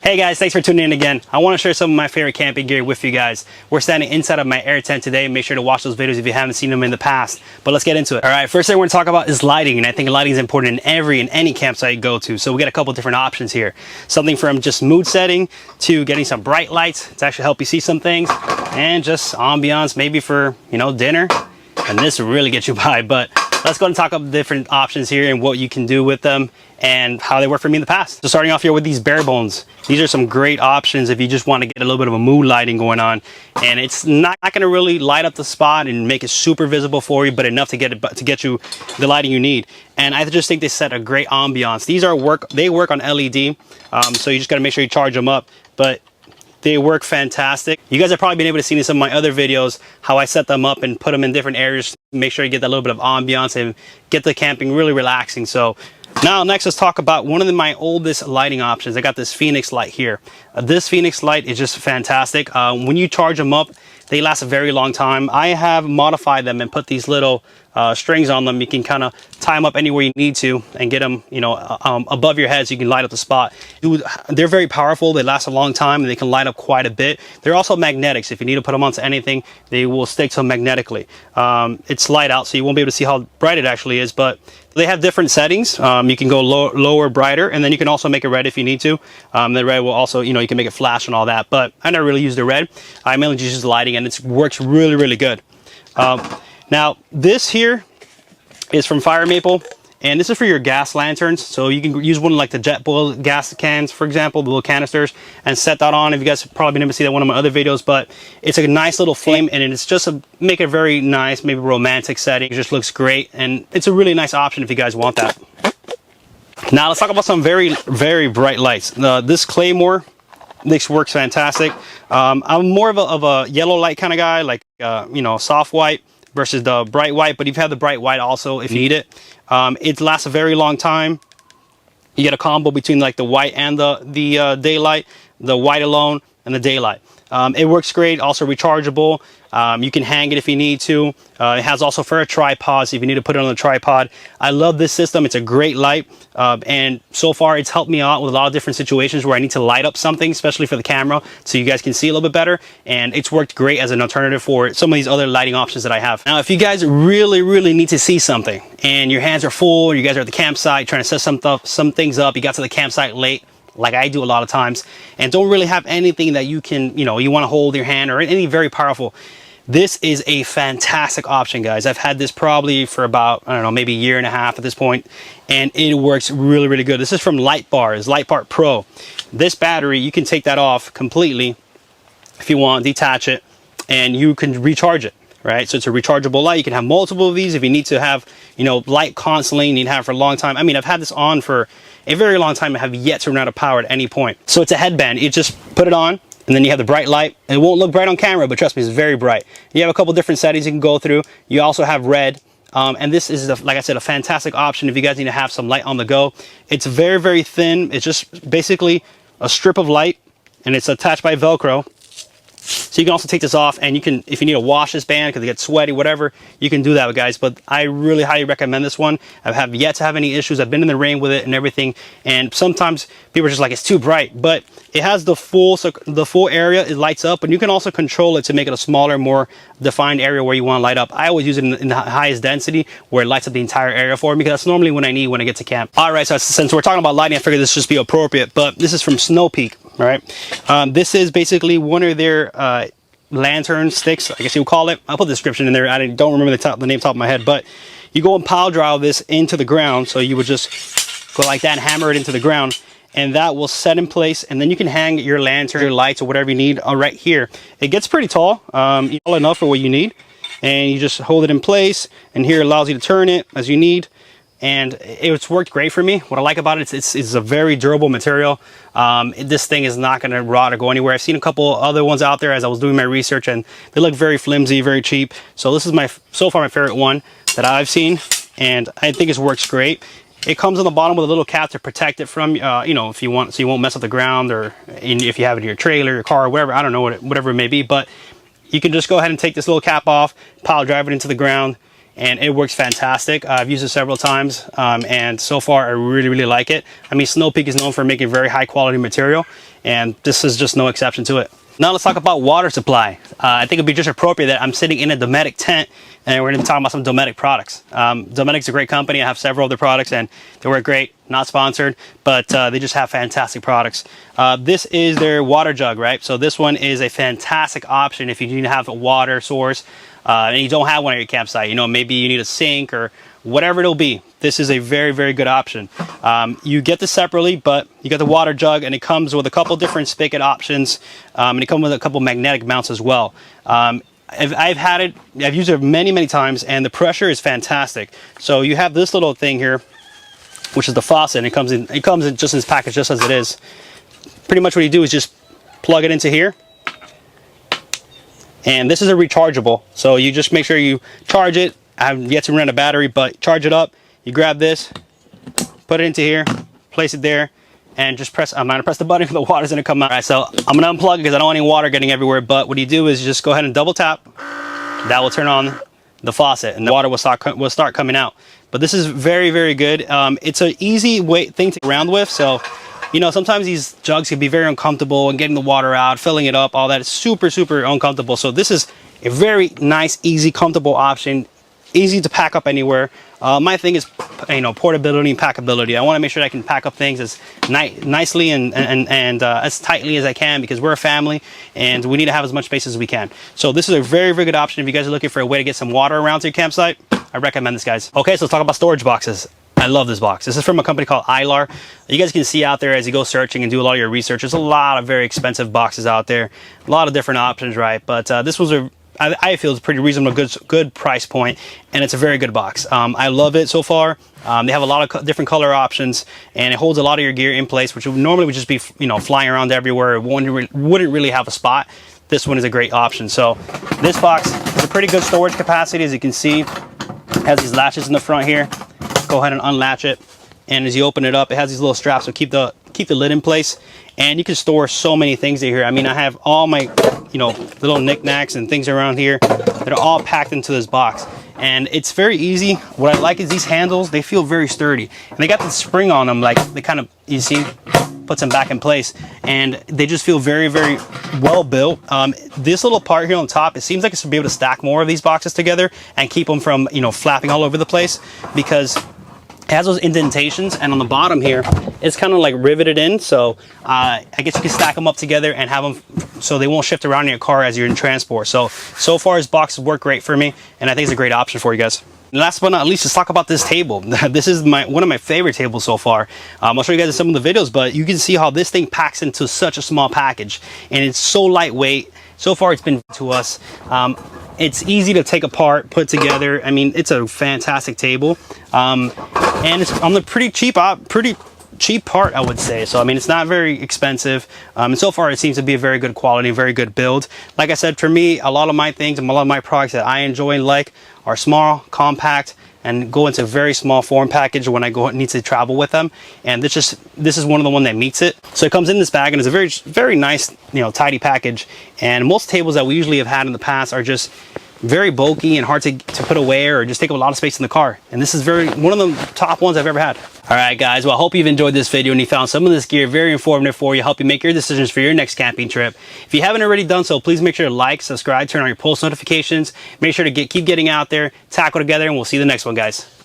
Hey guys, thanks for tuning in again. I want to share some of my favorite camping gear with you guys. We're standing inside of my air tent today. Make sure to watch those videos if you haven't seen them in the past. But let's get into it. All right, first thing we're going to talk about is lighting. And I think lighting is important in any campsite you go to. So we got a couple different options here. Something from just mood setting to getting some bright lights to actually help you see some things. And just ambiance maybe for, dinner. And this will really get you by. But let's go and talk about different options here and what you can do with them and how they work for me in the past. So starting off here with these Barebones. These are some great options if you just want to get a little bit of a mood lighting going on. And it's not going to really light up the spot and make it super visible for you, but enough to get you the lighting you need. And I just think they set a great ambiance. These they work on LED, so you just got to make sure you charge them up. But they work fantastic. You guys have probably been able to see in some of my other videos how I set them up and put them in different areas. Make sure you get that little bit of ambiance and get the camping really relaxing. So now next let's talk about one of my oldest lighting options. I got this Fenix light here. This Fenix light is just fantastic. When you charge them up, they last a very long time. I have modified them and put these little strings on them. You can kind of tie them up anywhere you need to and get them, above your head so you can light up the spot. They're very powerful. They last a long time and they can light up quite a bit. They're also magnetics. If you need to put them onto anything, they will stick to them magnetically. It's light out, so you won't be able to see how bright it actually is, but they have different settings. You can go lower, brighter, and then you can also make it red if you need to. The red will also, you can make it flash and all that, but I never really use the red. I mainly just use the lighting, and it works really, really good. Now, this here is from Fire Maple, and this is for your gas lanterns. So you can use one like the jet boil gas cans, for example, the little canisters, and set that on. If you guys have probably been able to see that in one of my other videos, but it's a nice little flame, and it's just make it very nice, maybe romantic setting. It just looks great, and it's a really nice option if you guys want that. Now let's talk about some very, very bright lights. This Claymore, this works fantastic. I'm more of a yellow light kind of guy, like soft white versus the bright white, but you have the bright white also if you need it. It lasts a very long time. You get a combo between like the white and the daylight, the white alone and the daylight. It works great, also rechargeable. You can hang it if you need to. It has also for a tripod, so if you need to put it on a tripod. I love this system. It's a great light, and so far it's helped me out with a lot of different situations where I need to light up something, especially for the camera, so you guys can see a little bit better, and it's worked great as an alternative for some of these other lighting options that I have. Now, if you guys really, really need to see something, and your hands are full, or you guys are at the campsite trying to set some things up, you got to the campsite late, like I do a lot of times, and don't really have anything that you can, you want to hold your hand or anything very powerful, this is a fantastic option, guys. I've had this probably for about, I don't know, maybe a year and a half at this point, and it works really, really good. This is from Lightbar Pro. This battery, you can take that off completely if you want, detach it, and you can recharge it. Right, so it's a rechargeable light. You can have multiple of these if you need to have, light constantly. You need to have for a long time. I mean, I've had this on for a very long time. I have yet to run out of power at any point. So it's a headband. You just put it on, and then you have the bright light. It won't look bright on camera, but trust me, it's very bright. You have a couple different settings you can go through. You also have red. And this is, like I said, a fantastic option if you guys need to have some light on the go. It's very, very thin. It's just basically a strip of light, and it's attached by Velcro. So you can also take this off, and you can, if you need to wash this band because it gets sweaty, whatever, you can do that, guys. But I really highly recommend this one. I have yet to have any issues. I've been in the rain with it and everything, and sometimes people are just like, it's too bright, but it has the full area. It lights up, and you can also control it to make it a smaller, more defined area where you want to light up. I always use it in the highest density where it lights up the entire area for me, because that's normally what I need when I get to camp. All right, so since we're talking about lighting, I figured this should just be appropriate, but this is from Snow Peak. All right, this is basically one of their lantern sticks, I guess you would call it. I'll put the description in there. I don't remember the name top of my head, but you go and pile drive this into the ground. So you would just go like that and hammer it into the ground, and that will set in place, and then you can hang your lantern, your lights, or whatever you need right here. It gets pretty tall, tall enough for what you need, and you just hold it in place, and here it allows you to turn it as you need. And it's worked great for me. What I like about it, it's a very durable material. This thing is not going to rot or go anywhere. I've seen a couple other ones out there as I was doing my research, and they look very flimsy, very cheap. So this is so far my favorite one that I've seen, and I think it works great. It comes on the bottom with a little cap to protect it from, if you want, so you won't mess up the ground, or if you have it in your trailer, your car, or whatever. I don't know, whatever it may be, but you can just go ahead and take this little cap off, pile drive it into the ground, and it works fantastic. I've used it several times, and so far I really like it. I mean, Snow Peak is known for making very high quality material, and this is just no exception to it. Now let's talk about water supply. I think it'd be just appropriate that I'm sitting in a Dometic tent, and we're going to be talking about some Dometic products. Dometic's a great company. I have several of their products, and they work great. Not sponsored, but they just have fantastic products. This is their water jug, right? So this one is a fantastic option if you need to have a water source and you don't have one at your campsite. You know, maybe you need a sink or whatever it'll be. This is a very good option. You get this separately, but you get the water jug, and it comes with a couple different spigot options, and it comes with a couple magnetic mounts as well. I've had it, I've used it many times, and the pressure is fantastic. So you have this little thing here, which is the faucet, and it comes in just in this package, just as it is. Pretty much what you do is just plug it into here, and this is a rechargeable, so you just make sure you charge it. I've yet to run a battery, but charge it up. You grab this, put it into here, place it there, and just press. I'm gonna press the button, the water's gonna come out. All right, so I'm gonna unplug it because I don't want any water getting everywhere. But what you do is you just go ahead and double tap. That will turn on the faucet, and the water will start coming out. But this is very good. It's an easy thing to get around with. So, you know, sometimes these jugs can be very uncomfortable, and getting the water out, filling it up, all that is super uncomfortable. So this is a very nice, easy, comfortable option. Easy to pack up anywhere. My thing is, you know, portability and packability. I want to make sure that I can pack up things as nicely and as tightly as I can, because we're a family and we need to have as much space as we can. So this is a very good option if you guys are looking for a way to get some water around to your campsite. I recommend this, guys. Okay, so let's talk about storage boxes. I love this box. This is from a company called Eylar. You guys can see out there as you go searching and do a lot of your research, there's a lot of very expensive boxes out there, a lot of different options, right? But this was I feel it's a pretty reasonable, good price point, and it's a very good box. I love it so far. They have a lot of different color options, and it holds a lot of your gear in place, which normally would just be, you know, flying around everywhere. It wouldn't really have a spot. This one is a great option. So this box has a pretty good storage capacity, as you can see. It has these latches in the front here. Go ahead and unlatch it, and as you open it up, it has these little straps to keep the lid in place, and you can store so many things in here. I mean, I have all my, you know, little knickknacks and things around here that are all packed into this box, and it's very easy. What I like is these handles, they feel very sturdy, and they got the spring on them, like they kind of, you see, puts them back in place, and they just feel very well built. This little part here on top, it seems like it's to be able to stack more of these boxes together and keep them from, you know, flapping all over the place, because it has those indentations, and on the bottom here it's kind of like riveted in, so I guess you can stack them up together and have them so they won't shift around in your car as you're in transport. So far this box has worked great for me, and I think it's a great option for you guys. And last but not least, let's talk about this table. This is one of my favorite tables so far. I'll show you guys in some of the videos, but you can see how this thing packs into such a small package, and it's so lightweight. So far it's been to us. It's easy to take apart, put together. I mean, it's a fantastic table, and it's on the pretty cheap part, I would say. So I mean, it's not very expensive, and so far it seems to be a very good quality, very good build. Like I said, for me, a lot of my things and a lot of my products that I enjoy and like are small, compact, and go into a very small form package when I need to travel with them. And this is one of the one that meets it. So it comes in this bag, and it's a very nice, you know, tidy package. And most tables that we usually have had in the past are just very bulky and hard to put away, or just take up a lot of space in the car. And this is one of the top ones I've ever had. All right, guys, well, I hope you've enjoyed this video and you found some of this gear very informative for you, help you make your decisions for your next camping trip. If you haven't already done so, please make sure to like, subscribe, turn on your post notifications. Make sure to keep getting out there, tackle together, and we'll see you the next one, guys.